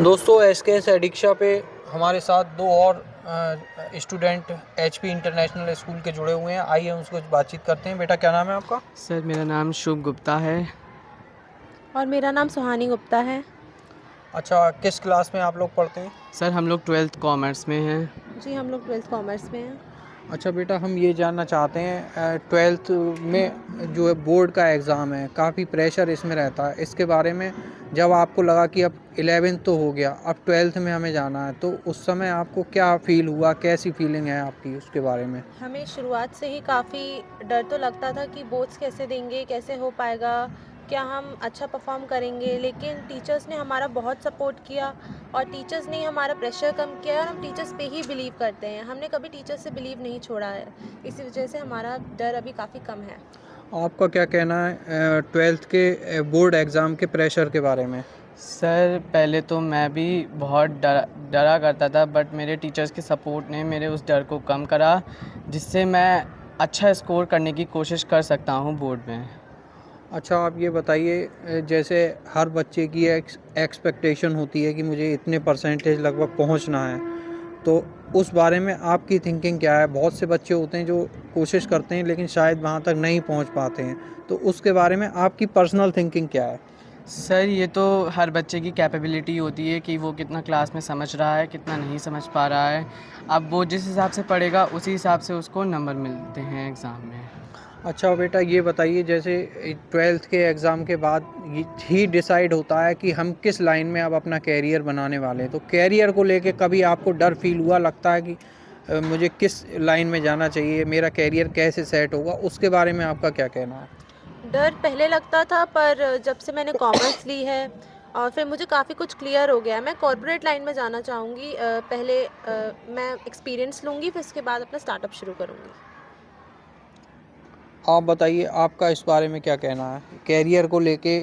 दोस्तों एसकेएस एडिक्शा पे हमारे साथ दो और स्टूडेंट एचपी इंटरनेशनल स्कूल के जुड़े हुए हैं। आइए उनसे कुछ बातचीत करते हैं। बेटा क्या नाम है आपका? सर मेरा नाम शुभ गुप्ता है। और मेरा नाम सुहानी गुप्ता है। अच्छा, किस क्लास में आप लोग पढ़ते हैं? सर हम लोग 12th कॉमर्स में हैं। जी, हम लोग 12th कॉमर्स में हैं। अच्छा बेटा, हम ये जानना चाहते हैं 12th में जो है बोर्ड का एग्ज़ाम है, काफ़ी प्रेशर इसमें रहता है। इसके बारे में जब आपको लगा कि अब 11th तो हो गया, अब 12th में हमें जाना है, तो उस समय आपको क्या फ़ील हुआ, कैसी फीलिंग है आपकी उसके बारे में? हमें शुरुआत से ही काफ़ी डर तो लगता था कि बोर्ड्स कैसे देंगे, कैसे हो पाएगा, क्या हम अच्छा परफॉर्म करेंगे। लेकिन टीचर्स ने हमारा बहुत सपोर्ट किया और टीचर्स ने हमारा प्रेशर कम किया और हम टीचर्स पे ही बिलीव करते हैं। हमने कभी टीचर्स से बिलीव नहीं छोड़ा है। इसी वजह से हमारा डर अभी काफ़ी कम है। आपका क्या कहना है 12th के बोर्ड एग्ज़ाम के प्रेशर के बारे में? सर पहले तो मैं भी बहुत डरा करता था, बट मेरे टीचर्स के सपोर्ट ने मेरे उस डर को कम करा, जिससे मैं अच्छा स्कोर करने की कोशिश कर सकता हूँ बोर्ड में। अच्छा आप ये बताइए, जैसे हर बच्चे की एक्सपेक्टेशन होती है कि मुझे इतने परसेंटेज लगभग पहुंचना है, तो उस बारे में आपकी थिंकिंग क्या है? बहुत से बच्चे होते हैं जो कोशिश करते हैं लेकिन शायद वहाँ तक नहीं पहुँच पाते हैं, तो उसके बारे में आपकी पर्सनल थिंकिंग क्या है? सर ये तो हर बच्चे की कैपेबिलिटी होती है कि वो कितना क्लास में समझ रहा है, कितना नहीं समझ पा रहा है। अब वो जिस हिसाब से पढ़ेगा उसी हिसाब से उसको नंबर मिलते हैं एग्ज़ाम में। अच्छा बेटा ये बताइए, जैसे 12th के एग्ज़ाम के बाद ही डिसाइड होता है कि हम किस लाइन में अब अपना कैरियर बनाने वाले हैं, तो कैरियर को लेके कभी आपको डर फील हुआ, लगता है कि मुझे किस लाइन में जाना चाहिए, मेरा कैरियर कैसे सेट होगा, उसके बारे में आपका क्या कहना है? डर पहले लगता था, पर जब से मैंने कॉमर्स ली है और फिर मुझे काफ़ी कुछ क्लियर हो गया है। मैं कॉर्पोरेट लाइन में जाना चाहूँगी। पहले मैं एक्सपीरियंस लूँगी, फिर उसके बाद अपना स्टार्टअप शुरू करूँगी। आप बताइए आपका इस बारे में क्या कहना है? कैरियर को लेके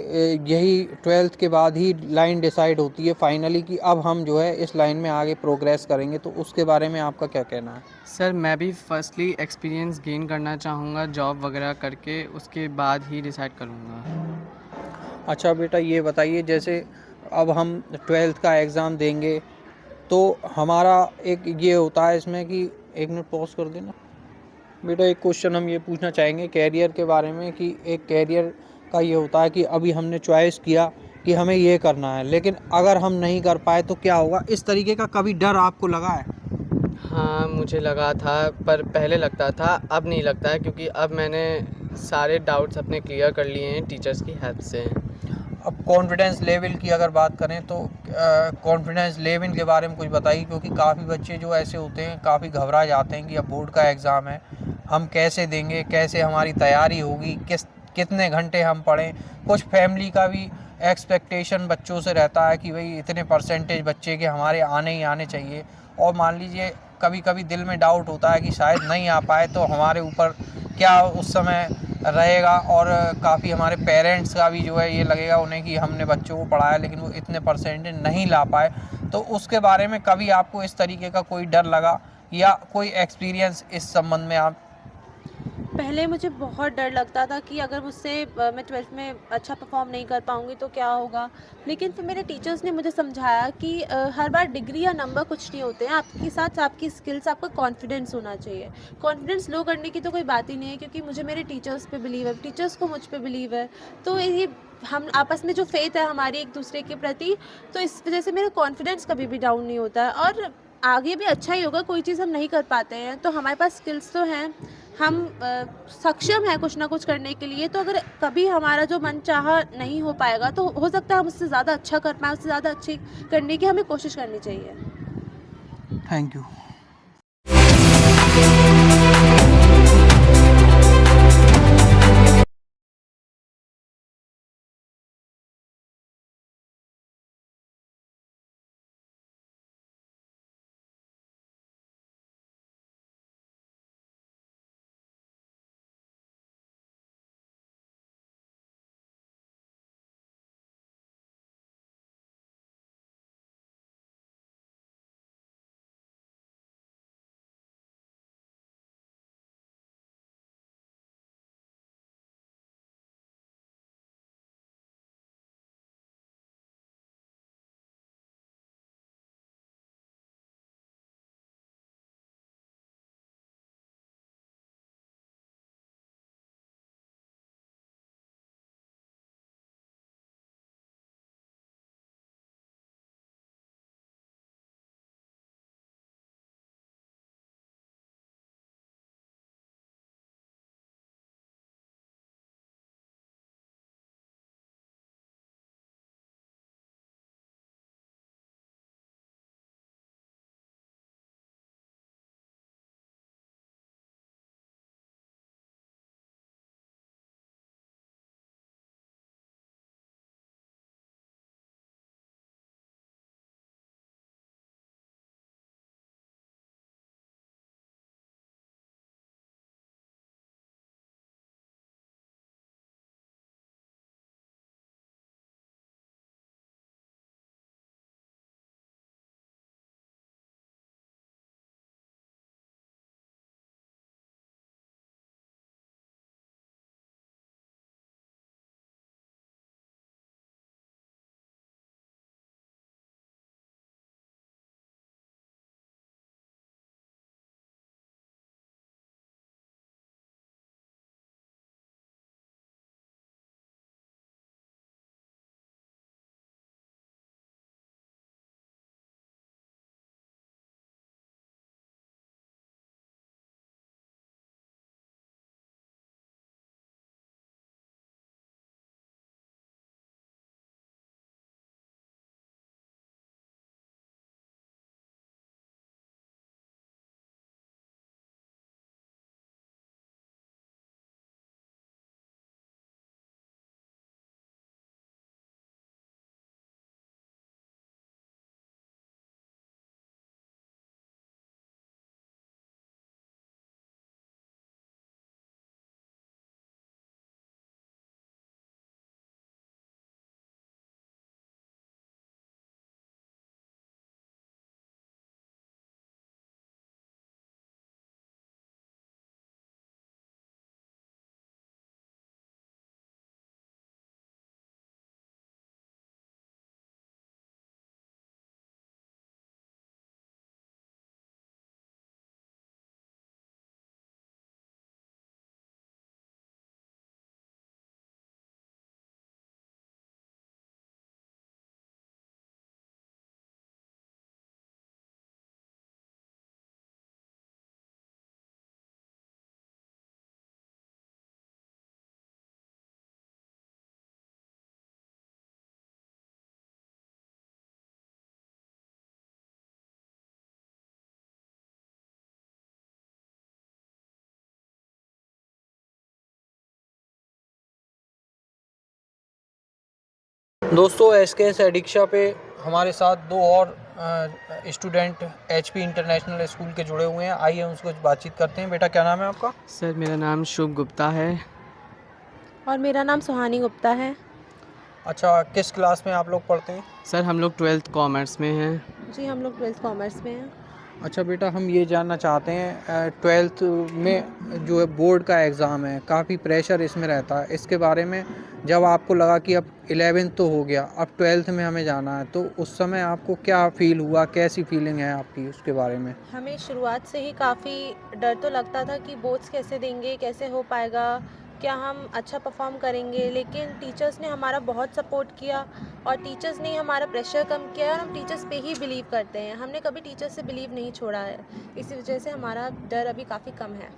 यही 12th के बाद ही लाइन डिसाइड होती है फाइनली कि अब हम जो है इस लाइन में आगे प्रोग्रेस करेंगे, तो उसके बारे में आपका क्या कहना है? सर मैं भी फर्स्टली एक्सपीरियंस गेन करना चाहूँगा जॉब वगैरह करके, उसके बाद ही डिसाइड करूँगा। अच्छा बेटा ये बताइए, जैसे अब हम 12th का एग्ज़ाम देंगे, तो हमारा एक ये होता है इसमें कि 1 मिनट पॉज़ कर देना। बेटा एक क्वेश्चन हम ये पूछना चाहेंगे कैरियर के बारे में कि एक कैरियर का ये होता है कि अभी हमने चॉइस किया कि हमें ये करना है, लेकिन अगर हम नहीं कर पाए तो क्या होगा? इस तरीके का कभी डर आपको लगा है? हाँ मुझे लगा था, पर पहले लगता था, अब नहीं लगता है, क्योंकि अब मैंने सारे डाउट्स अपने क्लियर कर लिए हैं टीचर्स की हेल्प से। अब कॉन्फिडेंस लेवल की अगर बात करें तो कॉन्फिडेंस लेवल के बारे में कुछ बताइए, क्योंकि काफ़ी बच्चे जो ऐसे होते हैं काफ़ी घबरा जाते हैं कि अब बोर्ड का एग्ज़ाम है, हम कैसे देंगे, कैसे हमारी तैयारी होगी, कितने घंटे हम पढ़ें। कुछ फैमिली का भी एक्सपेक्टेशन बच्चों से रहता है कि भाई इतने परसेंटेज बच्चे के हमारे आने ही आने चाहिए, और मान लीजिए कभी कभी दिल में डाउट होता है कि शायद नहीं आ पाए तो हमारे ऊपर क्या उस समय रहेगा, और काफ़ी हमारे पेरेंट्स का भी जो है ये लगेगा उन्हें कि हमने बच्चों को पढ़ाया लेकिन वो इतने परसेंटेज नहीं ला पाए। तो उसके बारे में कभी आपको इस तरीके का कोई डर लगा या कोई एक्सपीरियंस इस संबंध में आप? पहले मुझे बहुत डर लगता था कि अगर मुझसे मैं 12th में अच्छा परफॉर्म नहीं कर पाऊँगी तो क्या होगा। लेकिन फिर मेरे टीचर्स ने मुझे समझाया कि हर बार डिग्री या नंबर कुछ नहीं होते हैं, आपके साथ आपकी स्किल्स, आपका कॉन्फिडेंस होना चाहिए। कॉन्फिडेंस लो करने की तो कोई बात ही नहीं है, क्योंकि मुझे मेरे टीचर्स पे बिलीव है, टीचर्स को मुझ पे बिलीव है। तो ये हम आपस में जो फेथ है हमारी एक दूसरे के प्रति, तो इस वजह से मेरा कॉन्फिडेंस कभी भी डाउन नहीं होता है और आगे भी अच्छा ही होगा। कोई चीज़ हम नहीं कर पाते हैं तो हमारे पास स्किल्स तो हैं, हम सक्षम हैं कुछ ना कुछ करने के लिए। तो अगर कभी हमारा जो मनचाहा नहीं हो पाएगा तो हो सकता है हम उससे ज़्यादा अच्छा कर पाएँ, उससे ज़्यादा अच्छी करने की हमें कोशिश करनी चाहिए। Thank you. दोस्तों SKS एडिक्शा पे हमारे साथ दो और स्टूडेंट HP इंटरनेशनल स्कूल के जुड़े हुए हैं। आइए उनसे कुछ बातचीत करते हैं। बेटा क्या नाम है आपका? सर मेरा नाम शुभ गुप्ता है। और मेरा नाम सुहानी गुप्ता है। अच्छा, किस क्लास में आप लोग पढ़ते हैं? सर हम लोग 12th कॉमर्स में हैं। जी, हम लोग 12th कॉमर्स में हैं। अच्छा बेटा, हम ये जानना चाहते हैं 12th में जो है बोर्ड का एग्ज़ाम है, काफ़ी प्रेशर इसमें रहता है। इसके बारे में जब आपको लगा कि अब 11th तो हो गया, अब 12th में हमें जाना है, तो उस समय आपको क्या फ़ील हुआ, कैसी फीलिंग है आपकी उसके बारे में? हमें शुरुआत से ही काफ़ी डर तो लगता था कि बोर्ड्स कैसे देंगे, कैसे हो पाएगा, क्या हम अच्छा परफॉर्म करेंगे। लेकिन टीचर्स ने हमारा बहुत सपोर्ट किया और टीचर्स ने हमारा प्रेशर कम किया और हम टीचर्स पे ही बिलीव करते हैं। हमने कभी टीचर्स से बिलीव नहीं छोड़ा है, इसी वजह से हमारा डर अभी काफ़ी कम है।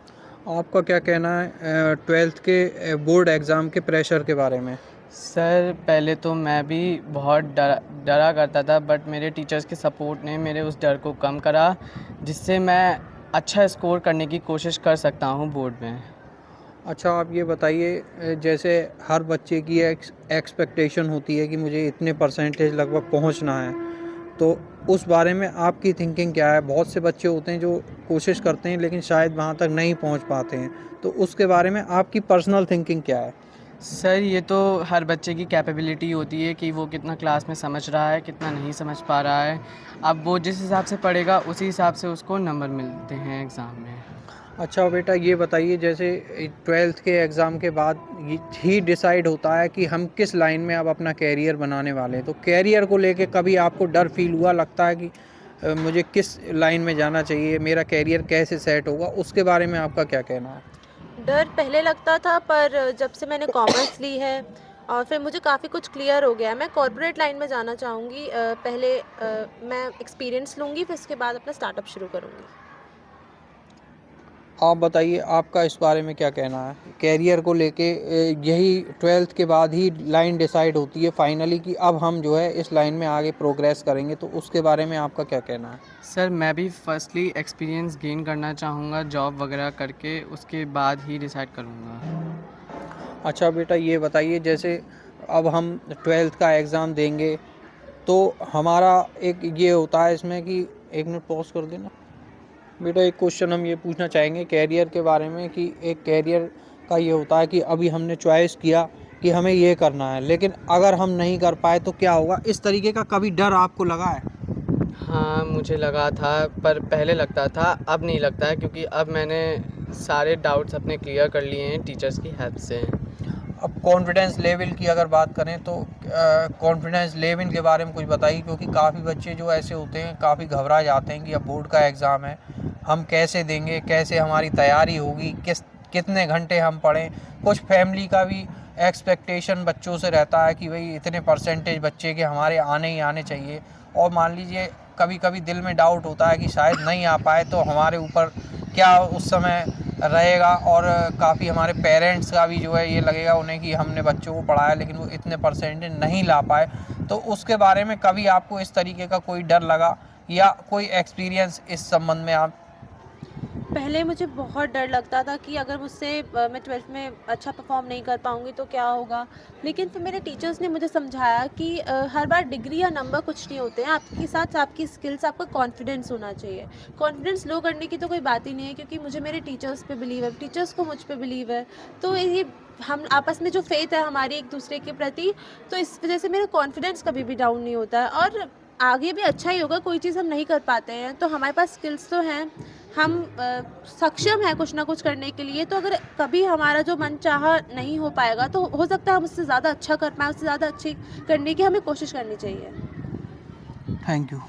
आपका क्या कहना है 12th के बोर्ड एग्ज़ाम के प्रेशर के बारे में? सर पहले तो मैं भी बहुत डरा करता था, बट मेरे टीचर्स के सपोर्ट ने मेरे उस डर को कम करा, जिससे मैं अच्छा स्कोर करने की कोशिश कर सकता हूँ बोर्ड में। अच्छा, आप ये बताइए जैसे हर बच्चे की एक्सपेक्टेशन होती है कि मुझे इतने परसेंटेज लगभग पहुंचना है, तो उस बारे में आपकी थिंकिंग क्या है? बहुत से बच्चे होते हैं जो कोशिश करते हैं लेकिन शायद वहां तक नहीं पहुंच पाते हैं, तो उसके बारे में आपकी पर्सनल थिंकिंग क्या है? सर ये तो हर बच्चे की कैपेबिलिटी होती है कि वो कितना क्लास में समझ रहा है, कितना नहीं समझ पा रहा है। अब वो जिस हिसाब से पढ़ेगा उसी हिसाब से उसको नंबर मिलते हैं एग्ज़ाम में। अच्छा बेटा, ये बताइए जैसे 12th के एग्ज़ाम के बाद ही डिसाइड होता है कि हम किस लाइन में अब अपना कैरियर बनाने वाले हैं, तो कैरियर को लेके कभी आपको डर फील हुआ, लगता है कि मुझे किस लाइन में जाना चाहिए, मेरा कैरियर कैसे सेट होगा, उसके बारे में आपका क्या कहना है? डर पहले लगता था, पर जब से मैंने कॉमर्स ली है और फिर मुझे काफ़ी कुछ क्लियर हो गया है। मैं कॉर्पोरेट लाइन में जाना चाहूँगी। पहले मैं एक्सपीरियंस लूँगी, फिर उसके बाद अपना स्टार्टअप शुरू करूँगी। आप बताइए आपका इस बारे में क्या कहना है? कैरियर को लेके यही 12th के बाद ही लाइन डिसाइड होती है फाइनली कि अब हम जो है इस लाइन में आगे प्रोग्रेस करेंगे, तो उसके बारे में आपका क्या कहना है? सर मैं भी फर्स्टली एक्सपीरियंस गेन करना चाहूँगा जॉब वगैरह करके, उसके बाद ही डिसाइड करूँगा। अच्छा बेटा, ये बताइए जैसे अब हम 12th का एग्ज़ाम देंगे, तो हमारा एक ये होता है इसमें कि 1 मिनट पॉज़ कर देना। बेटा एक क्वेश्चन हम ये पूछना चाहेंगे कैरियर के बारे में कि एक कैरियर का ये होता है कि अभी हमने चॉइस किया कि हमें ये करना है, लेकिन अगर हम नहीं कर पाए तो क्या होगा? इस तरीके का कभी डर आपको लगा है? हाँ मुझे लगा था, पर पहले लगता था, अब नहीं लगता है, क्योंकि अब मैंने सारे डाउट्स अपने क्लियर कर लिए हैं टीचर्स की हेल्प से। अब कॉन्फिडेंस लेवल की अगर बात करें तो कॉन्फिडेंस लेवल के बारे में कुछ बताइए, क्योंकि काफ़ी बच्चे जो ऐसे होते हैं काफ़ी घबरा जाते हैं कि अब बोर्ड का एग्ज़ाम है, हम कैसे देंगे, कैसे हमारी तैयारी होगी, कितने घंटे हम पढ़ें। कुछ फैमिली का भी एक्सपेक्टेशन बच्चों से रहता है कि भाई इतने परसेंटेज बच्चे के हमारे आने ही आने चाहिए, और मान लीजिए कभी कभी दिल में डाउट होता है कि शायद नहीं आ पाए तो हमारे ऊपर क्या उस समय रहेगा, और काफ़ी हमारे पेरेंट्स का भी जो है ये लगेगा उन्हें कि हमने बच्चों को पढ़ाया लेकिन वो इतने परसेंटेज नहीं ला पाए। तो उसके बारे में कभी आपको इस तरीके का कोई डर लगा या कोई एक्सपीरियंस इस संबंध में आप? पहले मुझे बहुत डर लगता था कि अगर मुझसे मैं 12th में अच्छा परफॉर्म नहीं कर पाऊँगी तो क्या होगा। लेकिन फिर मेरे टीचर्स ने मुझे समझाया कि हर बार डिग्री या नंबर कुछ नहीं होते हैं, आपके साथ आपकी स्किल्स, आपका कॉन्फिडेंस होना चाहिए। कॉन्फिडेंस लो करने की तो कोई बात ही नहीं है, क्योंकि मुझे मेरे टीचर्स पे बिलीव है, टीचर्स को मुझ पे बिलीव है। तो ये हम आपस में जो फेथ है हमारी एक दूसरे के प्रति, तो इस वजह से मेरा कॉन्फिडेंस कभी भी डाउन नहीं होता है और आगे भी अच्छा ही होगा। कोई चीज़ हम नहीं कर पाते हैं तो हमारे पास स्किल्स तो हैं, हम सक्षम हैं कुछ ना कुछ करने के लिए। तो अगर कभी हमारा जो मन चाहा नहीं हो पाएगा तो हो सकता है हम उससे ज़्यादा अच्छा कर पाएँ, उससे ज़्यादा अच्छी करने की हमें कोशिश करनी चाहिए। Thank you.